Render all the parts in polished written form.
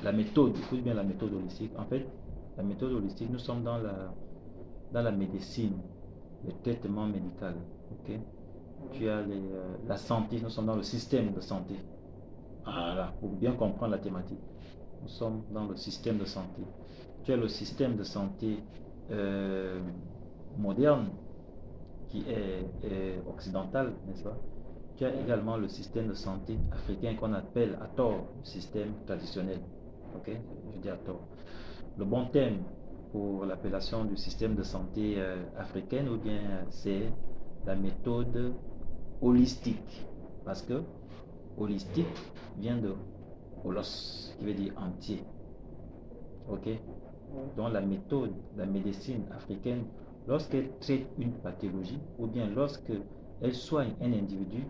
la méthode, écoute bien la méthode holistique. En fait, la méthode holistique, nous sommes dans la médecine, le traitement médical. Ok? Tu as la santé, nous sommes dans le système de santé. Voilà, pour bien comprendre la thématique. Nous sommes dans le système de santé. Tu as le système de santé moderne qui est occidental, n'est-ce pas? Tu as également le système de santé africain qu'on appelle à tort le système traditionnel. Ok? Je dis à tort. Le bon terme pour l'appellation du système de santé africaine ou bien c'est la méthode holistique. Parce que holistique vient de holos, qui veut dire entier. Ok? Donc la méthode, la médecine africaine, lorsqu'elle traite une pathologie ou bien lorsqu'elle soigne un individu,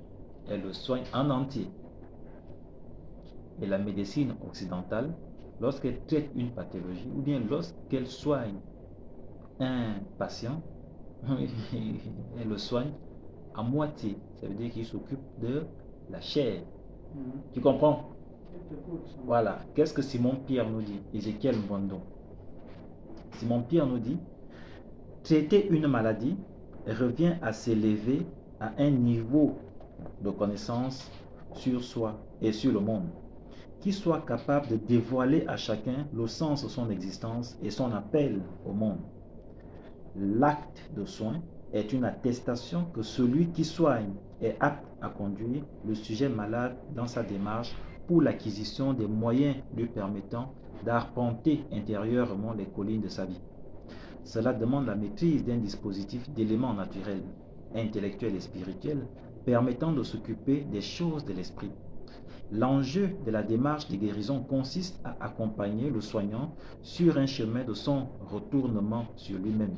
elle le soigne en entier. Et la médecine occidentale, lorsqu'elle traite une pathologie ou bien lorsqu'elle soigne un patient, elle le soigne à moitié. Ça veut dire qu'il s'occupe de la chair. Tu comprends? Voilà. Qu'est-ce que Simon-Pierre nous dit? Ézéchiel Mbondo. Simon-Pierre nous dit, traiter une maladie revient à s'élever à un niveau de connaissance sur soi et sur le monde, qui soit capable de dévoiler à chacun le sens de son existence et son appel au monde. L'acte de soin est une attestation que celui qui soigne est apte à conduire le sujet malade dans sa démarche pour l'acquisition des moyens lui permettant d'arpenter intérieurement les collines de sa vie. Cela demande la maîtrise d'un dispositif d'éléments naturels, intellectuels et spirituels permettant de s'occuper des choses de l'esprit. L'enjeu de la démarche de guérison consiste à accompagner le soignant sur un chemin de son retournement sur lui-même.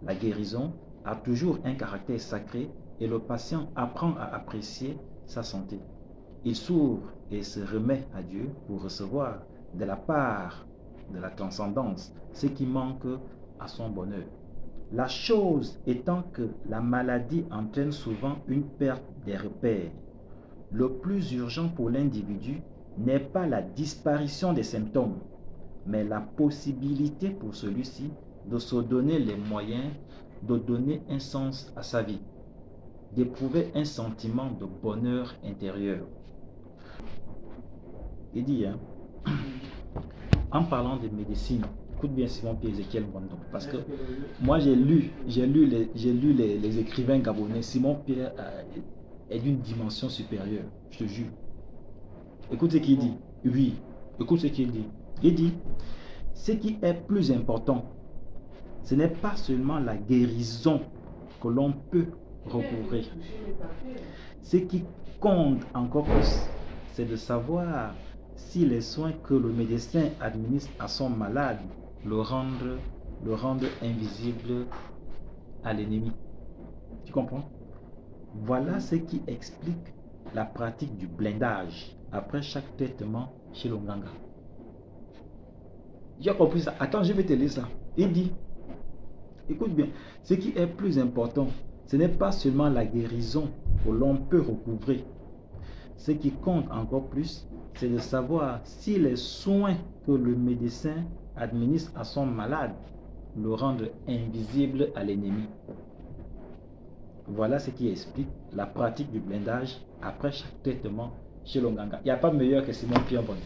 La guérison a toujours un caractère sacré et le patient apprend à apprécier sa santé. Il s'ouvre et se remet à Dieu pour recevoir de la part de la transcendance ce qui manque à son bonheur. La chose étant que la maladie entraîne souvent une perte des repères. Le plus urgent pour l'individu n'est pas la disparition des symptômes, mais la possibilité pour celui-ci de se donner les moyens de donner un sens à sa vie, d'éprouver un sentiment de bonheur intérieur. Il dit, en parlant de médecine, écoute bien Simon-Pierre Ézéchiel Mbondo, parce que moi j'ai lu les écrivains gabonais. Simon-Pierre est d'une dimension supérieure, je te jure. Écoute ce qu'il dit. Oui, écoute ce qu'il dit. Il dit, ce qui est plus important, ce n'est pas seulement la guérison que l'on peut recouvrir. Ce qui compte encore plus, c'est de savoir si les soins que le médecin administre à son malade le rendent invisible à l'ennemi. Tu comprends? Voilà ce qui explique la pratique du blindage après chaque traitement chez l'Onganga. Tu as compris ça? Attends, je vais te lire ça. Il dit, écoute bien, ce qui est plus important, ce n'est pas seulement la guérison que l'on peut recouvrer. Ce qui compte encore plus, c'est de savoir si les soins que le médecin administre à son malade le rendent invisible à l'ennemi. Voilà ce qui explique la pratique du blindage après chaque traitement chez l'Onganga. Il n'y a pas meilleur que Simon-Pierre Mbondo.